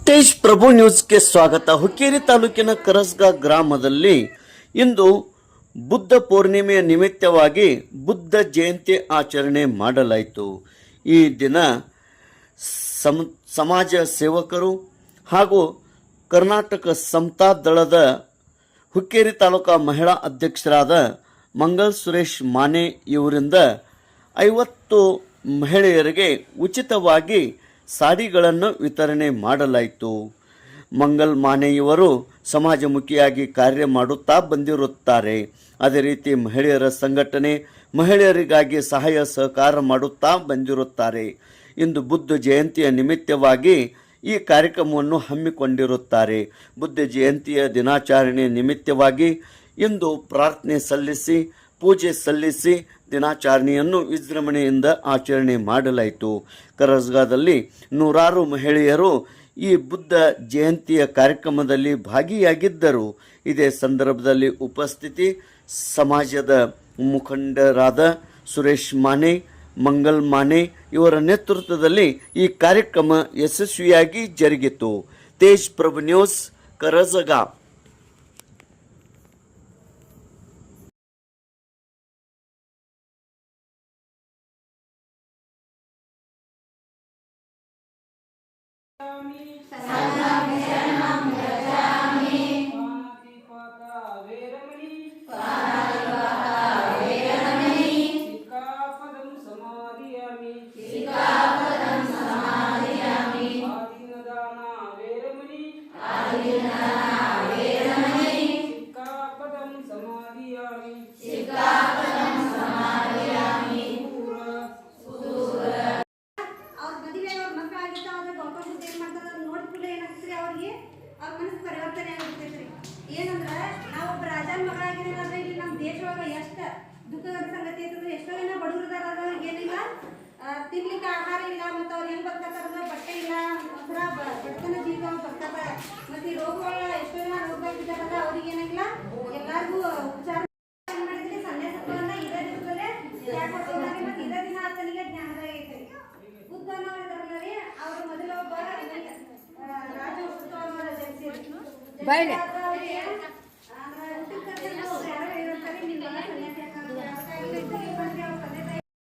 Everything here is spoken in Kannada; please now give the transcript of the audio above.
ತೇಜ್ ಪ್ರಭು ನ್ಯೂಸ್ಗೆ ಸ್ವಾಗತ. ಹುಕ್ಕೇರಿ ತಾಲೂಕಿನ ಕರಸ್ಗಾ ಗ್ರಾಮದಲ್ಲಿ ಇಂದು ಬುದ್ಧ ಪೂರ್ಣಿಮೆಯ ನಿಮಿತ್ತವಾಗಿ ಬುದ್ಧ ಜಯಂತಿ ಆಚರಣೆ ಮಾಡಲಾಯಿತು. ಈ ದಿನ ಸಮಾಜ ಸೇವಕರು ಹಾಗೂ ಕರ್ನಾಟಕ ಸಮತಾ ದಳದ ಹುಕ್ಕೇರಿ ತಾಲೂಕಾ ಮಹಿಳಾ ಅಧ್ಯಕ್ಷರಾದ ಮಂಗಲ್ ಸುರೇಶ್ ಮಾನೆ ಇವರಿಂದ 50 ಮಹಿಳೆಯರಿಗೆ ಉಚಿತವಾಗಿ ಸಾಡಿಗಳನ್ನು ವಿತರಣೆ ಮಾಡಲಾಯಿತು. ಮಂಗಲ್ ಮಾನೆ ಇವರು ಸಮಾಜಮುಖಿಯಾಗಿ ಕಾರ್ಯ ಮಾಡುತ್ತಾ ಬಂದಿರುತ್ತಾರೆ. ಅದೇ ರೀತಿ ಮಹಿಳೆಯರ ಸಂಘಟನೆ, ಮಹಿಳೆಯರಿಗಾಗಿ ಸಹಾಯ ಸಹಕಾರ ಮಾಡುತ್ತಾ ಬಂದಿರುತ್ತಾರೆ. ಇಂದು ಬುದ್ಧ ಜಯಂತಿಯ ನಿಮಿತ್ತವಾಗಿ ಈ ಕಾರ್ಯಕ್ರಮವನ್ನು ಹಮ್ಮಿಕೊಂಡಿರುತ್ತಾರೆ. ಬುದ್ಧ ಜಯಂತಿಯ ದಿನಾಚರಣೆ ನಿಮಿತ್ತವಾಗಿ ಇಂದು ಪ್ರಾರ್ಥನೆ ಸಲ್ಲಿಸಿ, ಪೂಜೆ ಸಲ್ಲಿಸಿ ದಿನಾಚರಣೆಯನ್ನು ವಿಜೃಂಭಣೆಯಿಂದ ಆಚರಣೆ ಮಾಡಲಾಯಿತು. ಕರಸ್ಗಾದಲ್ಲಿ ನೂರಾರು ಮಹಿಳೆಯರು ಈ ಬುದ್ಧ ಜಯಂತಿಯ ಕಾರ್ಯಕ್ರಮದಲ್ಲಿ ಭಾಗಿಯಾಗಿದ್ದರು. ಇದೇ ಸಂದರ್ಭದಲ್ಲಿ ಉಪಸ್ಥಿತಿ ಸಮಾಜದ ಮುಖಂಡರಾದ ಸುರೇಶ್ ಮಾನೆ, ಮಂಗಲ್ ಮಾನೆ ಇವರ ನೇತೃತ್ವದಲ್ಲಿ ಈ ಕಾರ್ಯಕ್ರಮ ಯಶಸ್ವಿಯಾಗಿ ಜರುಗಿತು. ತೇಜ್ ಪ್ರಭು ನ್ಯೂಸ್, ಕರಸಗಾ. ಅವ್ರ ಮನಸ್ಸು ಪರಿವರ್ತನೆ ಆಗಿರ್ತೈತ್ರಿ. ಏನಂದ್ರೆ ನಾವೊಬ್ಬ ರಾಜನ ಮಗಳಾಗಿರೋದ್ರೆ ಇಲ್ಲಿ ನಮ್ಮ ದೇಶದೊಳಗೆ ಎಷ್ಟು ದುಃಖದ ಸಂಗತಿ ಐತಂದ್ರೆ ಎಷ್ಟೋ ಜನ ಬಡವರದಾರ, ಏನಿಲ್ಲ ತಿನ್ಲಿಕ್ಕೆ ಆಹಾರ ಇಲ್ಲ, ಮತ್ತು ಅವ್ರು ಹೆಂಗೆ ಬರ್ತಾರೆ ಬಟ್ಟೆ ಇಲ್ಲ, ಒಂಥರ ಬಡತನ ಜೀವ ಬರ್ತಾರೆ. ಮತ್ತು ಈ ರೋಗಗಳ ಎಷ್ಟೋ ಜನ ರೋಗದಾಗಿದ್ದಾರಲ್ಲ ಅವ್ರಿಗೆ ಏನಾಗಿಲ್ಲ ಎಲ್ಲರಿಗೂ ಉಪಚಾರ ಮಾಡಿದ್ರೆ ಸನ್ಯಾಸತ್ವವನ್ನು ಇದೇ ದಿವಸದಲ್ಲೇ ಯಾಕೆ ಕೊಡ್ತಾರೆ. ಮತ್ತು ಇದೇ ದಿನ ಆತನಿಗೆ ಜ್ಞಾನದಾಯ ಐತ್ರಿ. ಬುದ್ಧನವರಿದಾರಲ್ಲರಿ ಅವರು ಮೊದಲ ಒಬ್ಬ ರಾಜ ಬೈಲೆ